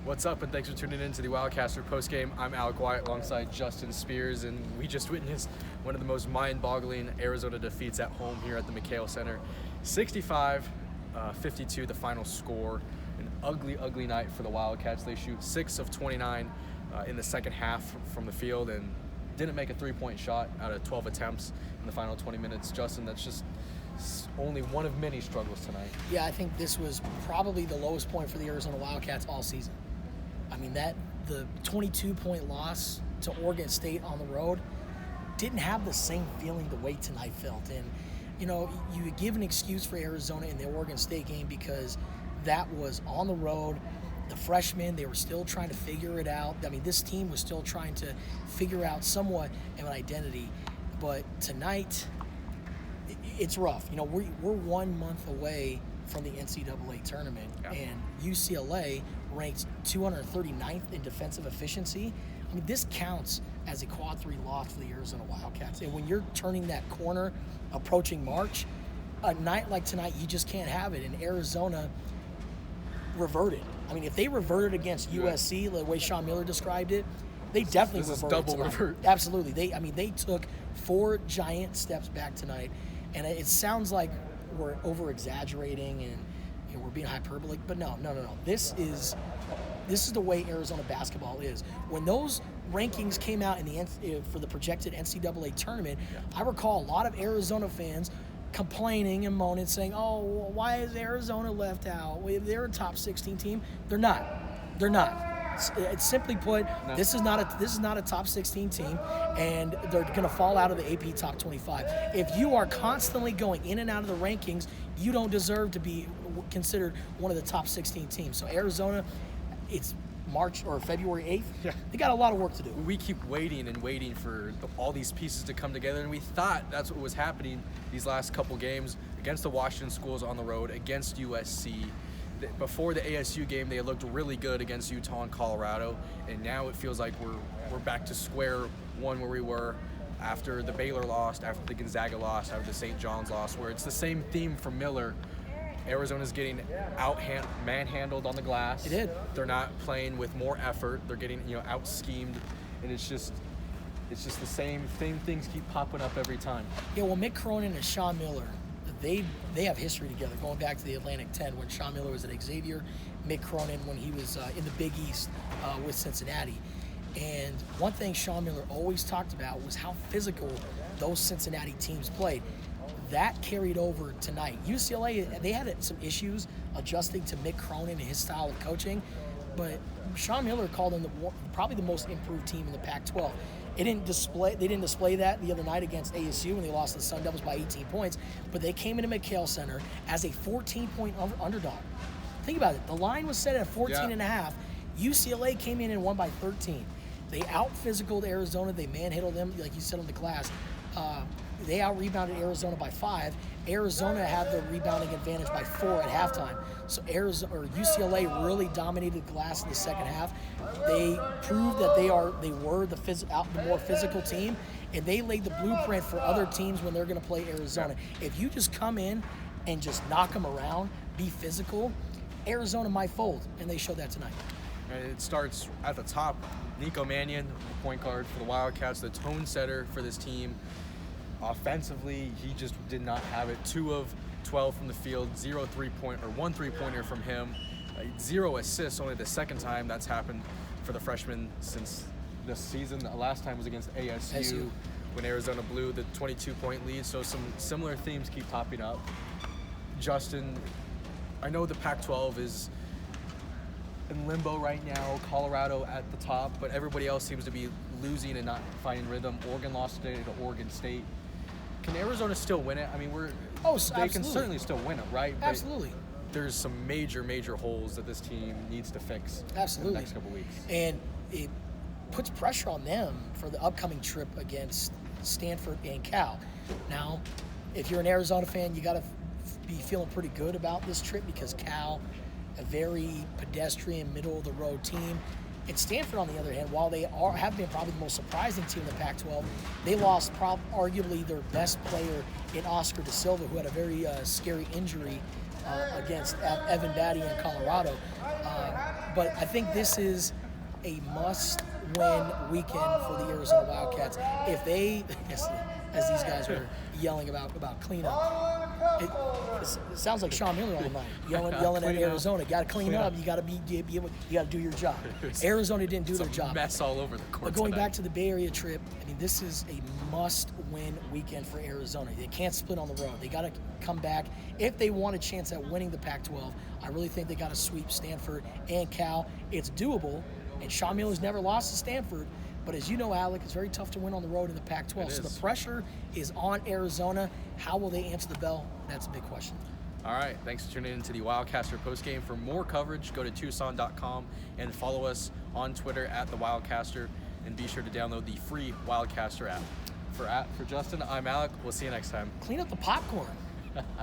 What's up, and thanks for tuning in to the Wildcaster postgame. I'm Alec Wyatt alongside Justin Spears, and we just witnessed one of the most mind-boggling Arizona defeats at home here at the McHale Center. 65-52, the final score. An ugly, ugly night for the Wildcats. They shoot 6 of 29 in the second half from the field and didn't make a three-point shot out of 12 attempts in the final 20 minutes. Justin, that's just only one of many struggles tonight. Yeah, I think this was probably the lowest point for the Arizona Wildcats all season. I mean, the 22-point loss to Oregon State on the road didn't have the same feeling the way tonight felt. And, you know, you give an excuse for Arizona in the Oregon State game because that was on the road. The freshmen, they were still trying to figure it out. I mean, this team was still trying to figure out somewhat of an identity. But tonight, it's rough. You know, we're 1 month away from the NCAA tournament, and UCLA ranked 239th in defensive efficiency. I mean, this counts as a quad 3 loss for the Arizona Wildcats. And when you're turning that corner, approaching March, a night like tonight, you just can't have it. And Arizona reverted. I mean, if they reverted against USC, the way Sean Miller described it, they definitely reverted. This is double revert. Absolutely. They took 4 giant steps back tonight. And it sounds like we're over-exaggerating and we're being hyperbolic, but no. This is the way Arizona basketball is. When those rankings came out for the projected NCAA tournament, I recall a lot of Arizona fans complaining and moaning, saying, "Oh, why is Arizona left out? They're a top 16 team." They're not. It's simply put, this is not a top 16 team, and they're going to fall out of the AP top 25. If you are constantly going in and out of the rankings, you don't deserve to be considered one of the top 16 teams. So Arizona, it's March or February 8th. Yeah. They got a lot of work to do. We keep waiting and waiting for all these pieces to come together, and we thought that's what was happening these last couple games against the Washington schools on the road, against USC. Before the ASU game, they looked really good against Utah and Colorado, and now it feels like we're back to square one where we were after the Baylor loss, after the Gonzaga loss, after the St. John's loss, where it's the same theme from Miller. Arizona's getting manhandled on the glass. It did. They're not playing with more effort. They're getting out schemed, and it's just the same things keep popping up every time. Yeah, well, Mick Cronin and Sean Miller, they have history together, going back to the Atlantic 10 when Sean Miller was at Xavier, Mick Cronin when he was in the Big East with Cincinnati. And one thing Sean Miller always talked about was how physical those Cincinnati teams played. That carried over tonight. UCLA, they had some issues adjusting to Mick Cronin and his style of coaching, but Sean Miller called them probably the most improved team in the Pac-12. They didn't display that the other night against ASU when they lost to the Sun Devils by 18 points, but they came into McHale Center as a 14-point underdog. Think about it. The line was set at 14.5. UCLA came in and won by 13. They out-physicaled Arizona. They manhandled them, like you said on the glass. They out-rebounded Arizona by 5. Arizona had the rebounding advantage by 4 at halftime. So UCLA really dominated the glass in the second half. They proved that they were the more physical team, and they laid the blueprint for other teams when they're going to play Arizona. If you just come in and just knock them around, be physical, Arizona might fold, and they showed that tonight. It starts at the top. Nico Mannion, the point guard for the Wildcats, the tone setter for this team. Offensively, he just did not have it. 2 of 12 from the field, 1 3-pointer from him, 0 assists. Only the second time that's happened for the freshman since this season. The last time was against ASU when Arizona blew the 22-point lead. So some similar themes keep popping up. Justin, I know the Pac-12 is in limbo right now, Colorado at the top, but everybody else seems to be losing and not finding rhythm. Oregon lost today to Oregon State. Can Arizona still win it? I mean, they can certainly still win it, right? Absolutely. But there's some major holes that this team needs to fix in the next couple weeks. And it puts pressure on them for the upcoming trip against Stanford and Cal. Now, if you're an Arizona fan, you got to be feeling pretty good about this trip because Cal, a very pedestrian, middle-of-the-road team. And Stanford, on the other hand, while they have been probably the most surprising team in the Pac-12, they lost arguably their best player in Oscar Da Silva, who had a very scary injury against Evan Batty in Colorado. But I think this is a must-win weekend for the Arizona Wildcats. If they, as these guys were yelling about cleanup, it sounds like Sean Miller all night, yelling at Arizona. Got to clean up. You got to be able. You got to do your job. Arizona didn't do their job. Mess all over the court. But going tonight. back to the Bay Area trip, I mean, this is a must-win weekend for Arizona. They can't split on the road. They got to come back if they want a chance at winning the Pac-12. I really think they got to sweep Stanford and Cal. It's doable, and Sean Miller's never lost to Stanford. But as you know, Alec, it's very tough to win on the road in the Pac-12. So the pressure is on Arizona. How will they answer the bell? That's a big question. All right, thanks for tuning into the Wildcaster postgame. For more coverage, go to Tucson.com and follow us on Twitter at the Wildcaster, and be sure to download the free Wildcaster app. For Justin, I'm Alec. We'll see you next time. Clean up the popcorn.